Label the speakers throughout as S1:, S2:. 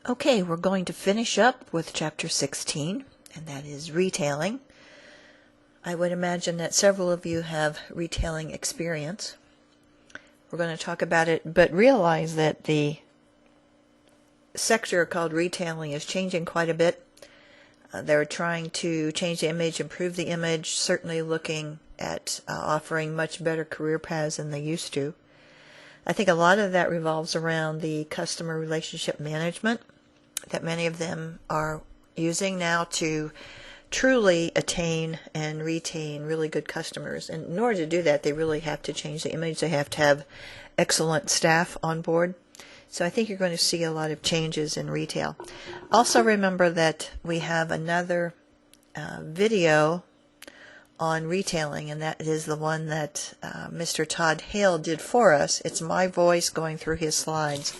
S1: Okay, we're going to finish up with chapter 16, and that is retailing. I would imagine that several of you have retailing experience. We're going to talk about it, but realize that the sector called retailing is changing quite a bit. They're trying to change the image, improve the image, certainly looking at offering much better career paths than they used to. I think a lot of that revolves around the customer relationship management that many of them are using now to truly attain and retain really good customers. And in order to do that, they really have to change the image. They have to have excellent staff on board. So I think you're going to see a lot of changes in retail. Also remember that we have another video on retailing, and that is the one that Mr. Todd Hale did for us. It's my voice going through his slides,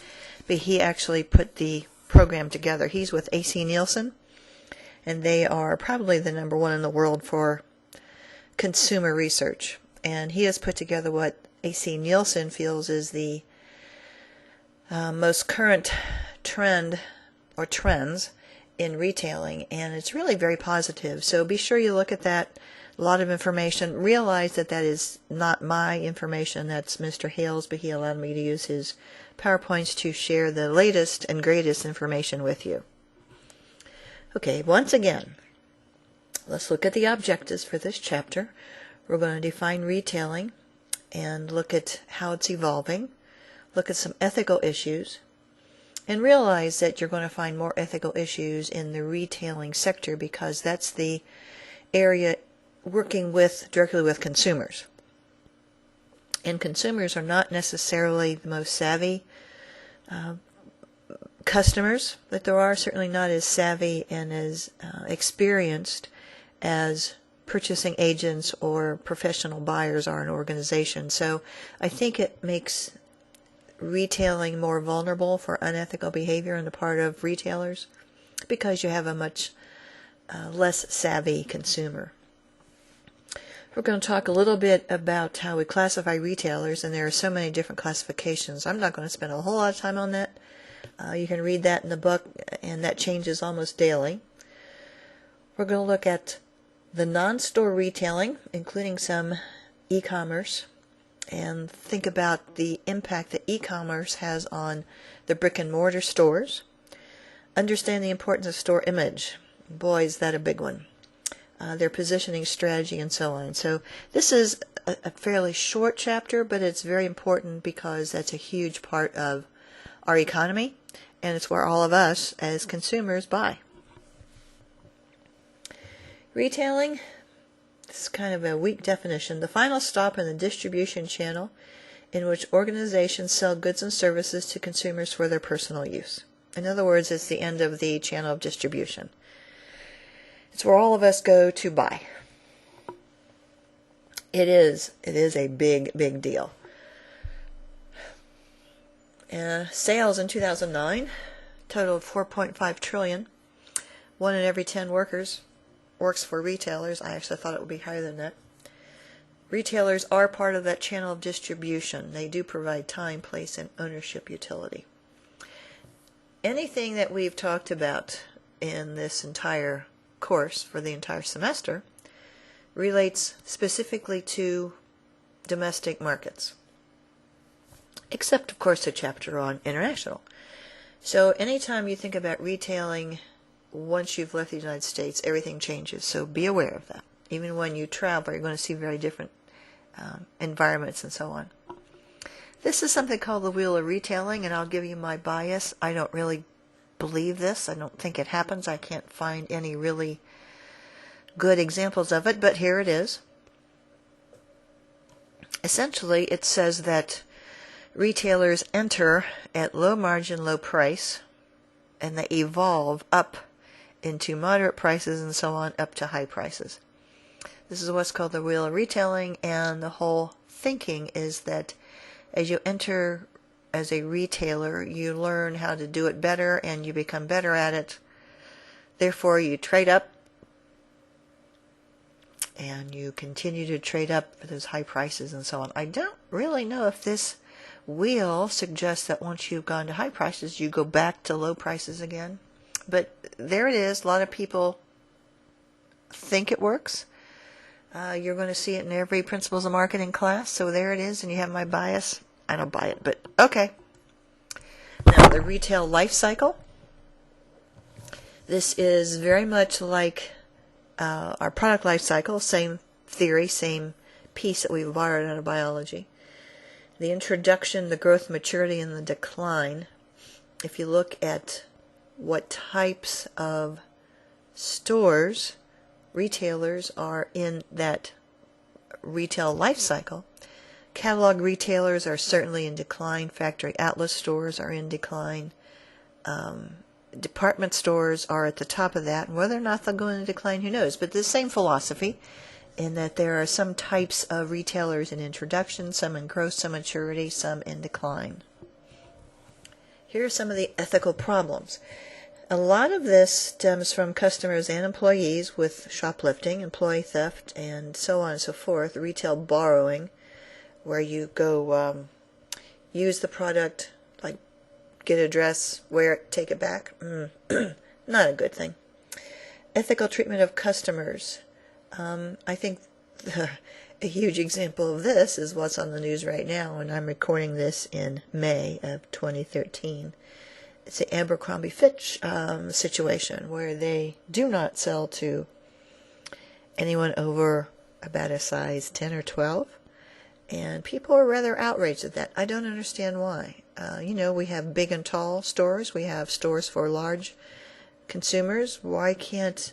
S1: but he actually put the program together. He's with AC Nielsen, and they are probably the number one in the world for consumer research. And he has put together what AC Nielsen feels is the most current trend or trends in retailing, and it's really very positive. So be sure you look at that. A lot of information. Realize that that is not my information, that's Mr. Hale's, but he allowed me to use his PowerPoints to share the latest and greatest information with you. Okay, once again, let's look at the objectives for this chapter. We're going to define retailing and look at how it's evolving, look at some ethical issues, and realize that you're going to find more ethical issues in the retailing sector because that's the area working directly with consumers. And consumers are not necessarily the most savvy customers, but there are certainly not as savvy and as experienced as purchasing agents or professional buyers are in an organization. So I think it makes retailing more vulnerable for unethical behavior on the part of retailers because you have a much less savvy consumer. We're going to talk a little bit about how we classify retailers, and there are so many different classifications. I'm not going to spend a whole lot of time on that. You can read that in the book, and that changes almost daily. We're going to look at the non-store retailing, including some e-commerce, and think about the impact that e-commerce has on the brick-and-mortar stores. Understand the importance of store image. Boy, is that a big one. Their positioning strategy and so on. So this is a fairly short chapter, but it's very important because that's a huge part of our economy, and it's where all of us as consumers buy. Retailing, this is kind of a weak definition. The final stop in the distribution channel in which organizations sell goods and services to consumers for their personal use. In other words, it's the end of the channel of distribution. It's where all of us go to buy. It is a big, big deal. Sales in 2009 totaled $4.5 trillion. 1 in every 10 workers works for retailers. I actually thought it would be higher than that. Retailers are part of that channel of distribution. They do provide time, place, and ownership utility. Anything that we've talked about in this entire course for the entire semester relates specifically to domestic markets, except of course the chapter on international. So anytime you think about retailing, once you've left the United States, everything changes, so be aware of that. Even when you travel, you're going to see very different environments and so on. This is something called the Wheel of Retailing, and I'll give you my bias. I don't really believe this. I don't think it happens. I can't find any really good examples of it, but here it is. Essentially, it says that retailers enter at low margin, low price, and they evolve up into moderate prices and so on, up to high prices. This is what's called the Wheel of Retailing, and the whole thinking is that as you enter as a retailer, you learn how to do it better and you become better at it. Therefore, you trade up and you continue to trade up for those high prices and so on. I don't really know if this We'll suggest that once you've gone to high prices, you go back to low prices again. But there it is. A lot of people think it works. You're going to see it in every Principles of Marketing class. So there it is, and you have my bias. I don't buy it, but okay. Now, the retail life cycle. This is very much like our product life cycle, same theory, same piece that we've borrowed out of biology. The introduction, the growth, maturity, and the decline. If you look at what types of stores, retailers are in that retail life cycle, catalog retailers are certainly in decline. Factory outlet stores are in decline. Department stores are at the top of that. And whether or not they'll go into decline, who knows? But the same philosophy, in that there are some types of retailers in introduction, some in growth, some maturity, some in decline. Here are some of the ethical problems. A lot of this stems from customers and employees with shoplifting, employee theft, and so on and so forth. Retail borrowing, where you go use the product, like get a dress, wear it, take it back. Not a good thing. Ethical treatment of customers. I think a huge example of this is what's on the news right now, and I'm recording this in May of 2013. It's the Abercrombie Fitch situation, where they do not sell to anyone over about a size 10 or 12, and people are rather outraged at that. I don't understand why. We have big and tall stores. We have stores for large consumers. Why can't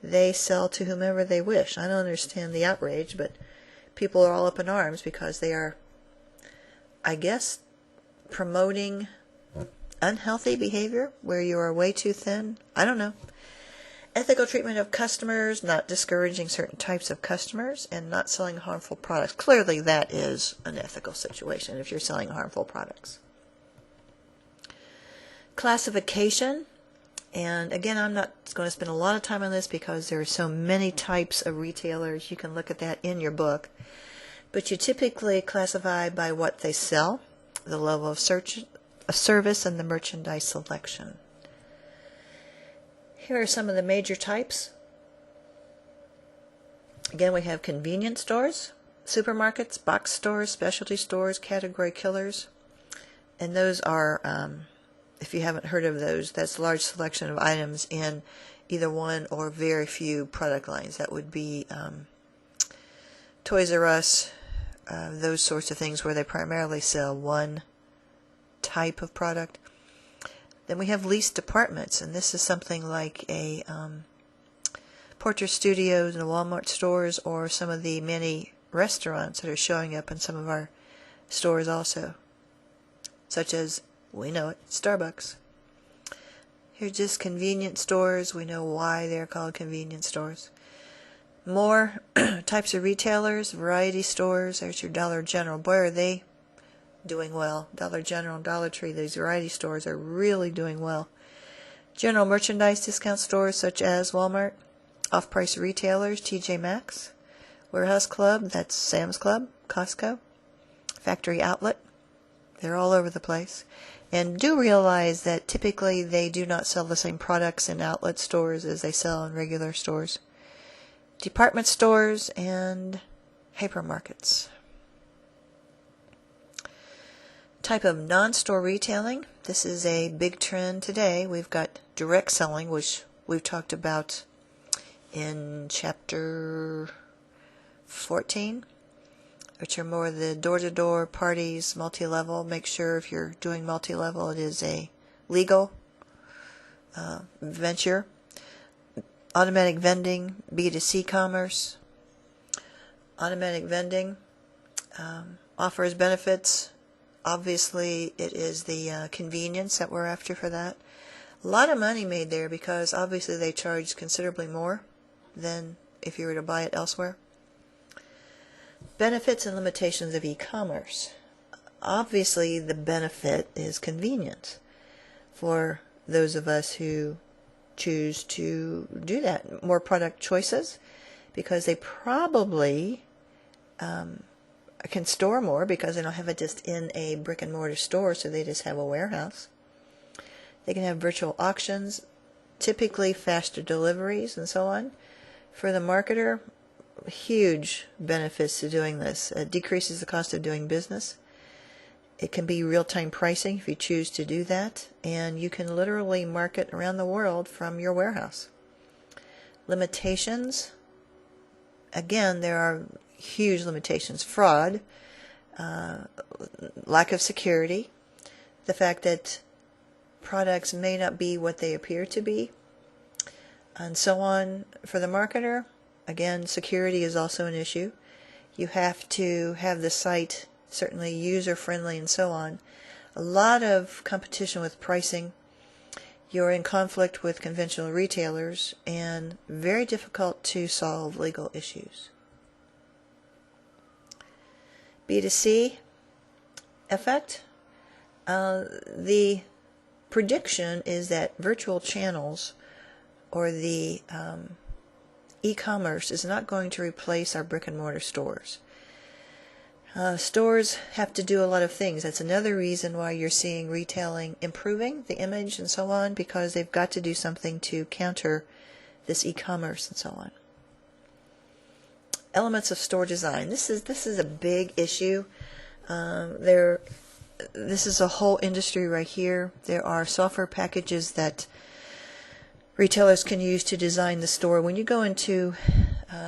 S1: they sell to whomever they wish? I don't understand the outrage, but people are all up in arms because they are, I guess, promoting unhealthy behavior where you are way too thin. I don't know. Ethical treatment of customers, not discouraging certain types of customers, and not selling harmful products. Clearly that is an ethical situation if you're selling harmful products. Classification. And again, I'm not going to spend a lot of time on this because there are so many types of retailers. You can look at that in your book. But you typically classify by what they sell, the level of service, and the merchandise selection. Here are some of the major types. Again, we have convenience stores, supermarkets, box stores, specialty stores, category killers. And those are, if you haven't heard of those, that's a large selection of items in either one or very few product lines. That would be Toys R Us, those sorts of things where they primarily sell one type of product. Then we have leased departments, and this is something like a Porter Studios and Walmart stores, or some of the many restaurants that are showing up in some of our stores also, such as, we know it, Starbucks. Here's just convenience stores. We know why they're called convenience stores. More types of retailers, variety stores. There's your Dollar General. Boy, are they doing well. Dollar General, Dollar Tree, these variety stores are really doing well. General merchandise discount stores such as Walmart, off-price retailers, TJ Maxx, Warehouse Club, that's Sam's Club, Costco, factory outlet. They're all over the place. And do realize that typically they do not sell the same products in outlet stores as they sell in regular stores. Department stores and hypermarkets. Type of non-store retailing. This is a big trend today. We've got direct selling, which we've talked about in chapter 14, which are more the door-to-door parties, multi-level. Make sure if you're doing multi-level, it is a legal venture. Automatic vending, B2C commerce. Automatic vending offers benefits. Obviously, it is the convenience that we're after for that. A lot of money made there because obviously they charge considerably more than if you were to buy it elsewhere. Benefits and limitations of e-commerce. Obviously, the benefit is convenience for those of us who choose to do that. More product choices, because they probably can store more because they don't have it just in a brick and mortar store, so they just have a warehouse. They can have virtual auctions, typically faster deliveries and so on. For the marketer, huge benefits to doing this. It decreases the cost of doing business. It can be real-time pricing if you choose to do that, and you can literally market around the world from your warehouse. Limitations, again, there are huge limitations. Fraud, lack of security, the fact that products may not be what they appear to be, and so on. For the marketer, again, security is also an issue. You have to have the site certainly user-friendly and so on. A lot of competition with pricing. You're in conflict with conventional retailers, and very difficult to solve legal issues. B2C effect. The prediction is that virtual channels or the e-commerce is not going to replace our brick and mortar stores. Stores have to do a lot of things. That's another reason why you're seeing retailing improving the image and so on, because they've got to do something to counter this e-commerce and so on. Elements of store design. This is a big issue. This is a whole industry right here. There are software packages that retailers can use to design the store. When you go into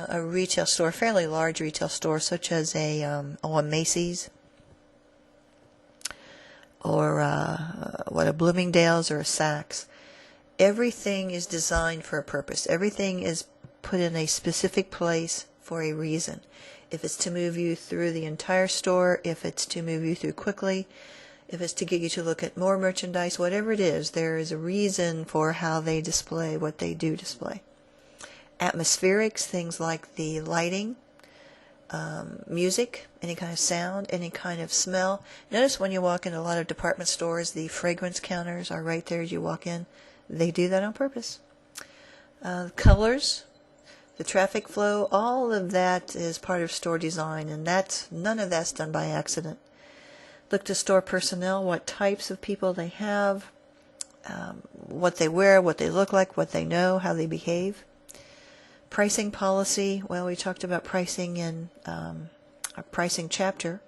S1: a retail store, a fairly large retail store, such as a Macy's or a Bloomingdale's or a Saks, everything is designed for a purpose. Everything is put in a specific place for a reason. If it's to move you through the entire store, if it's to move you through quickly, if it's to get you to look at more merchandise, whatever it is, there is a reason for how they display what they do display. Atmospherics, things like the lighting, music, any kind of sound, any kind of smell. Notice when you walk in a lot of department stores, the fragrance counters are right there as you walk in. They do that on purpose. Colors, the traffic flow, all of that is part of store design, and none of that's done by accident. Look to store personnel, what types of people they have, what they wear, what they look like, what they know, how they behave. Pricing policy, well, we talked about pricing in our pricing chapter,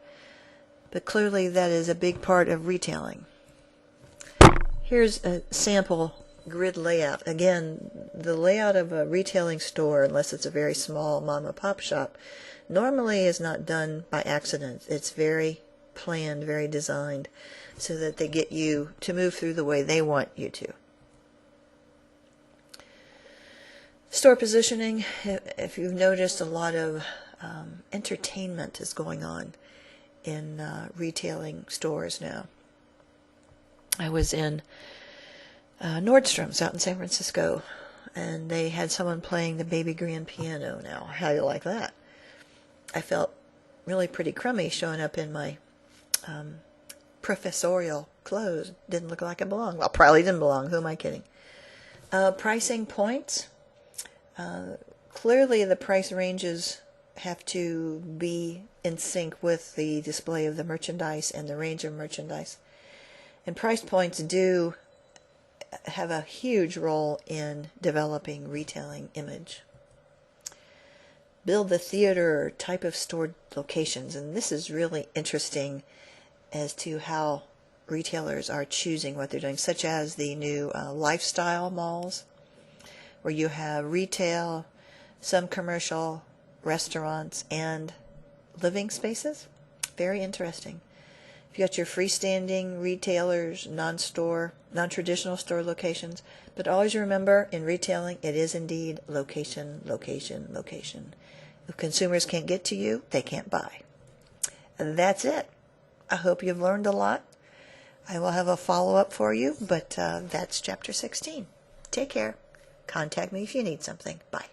S1: but clearly that is a big part of retailing. Here's a sample grid layout. Again, the layout of a retailing store, unless it's a very small mom and pop shop, normally is not done by accident. It's very planned, very designed, so that they get you to move through the way they want you to. Store positioning, if you've noticed, a lot of entertainment is going on in retailing stores now. I was in Nordstrom's out in San Francisco, and they had someone playing the baby grand piano. Now, how do you like that? I felt really pretty crummy showing up in my professorial clothes. Didn't look like I belonged. Well, probably didn't belong. Who am I kidding? Pricing points. Clearly the price ranges have to be in sync with the display of the merchandise and the range of merchandise. And price points do have a huge role in developing retailing image. Build the theater or type of store locations, and this is really interesting as to how retailers are choosing what they're doing, such as the new lifestyle malls, where you have retail, some commercial, restaurants, and living spaces. Very interesting. You've got your freestanding retailers, non-store, non-traditional store locations, but always remember, in retailing, it is indeed location, location, location. If consumers can't get to you, they can't buy. And that's it. I hope you've learned a lot. I will have a follow-up for you, but that's Chapter 16. Take care. Contact me if you need something. Bye.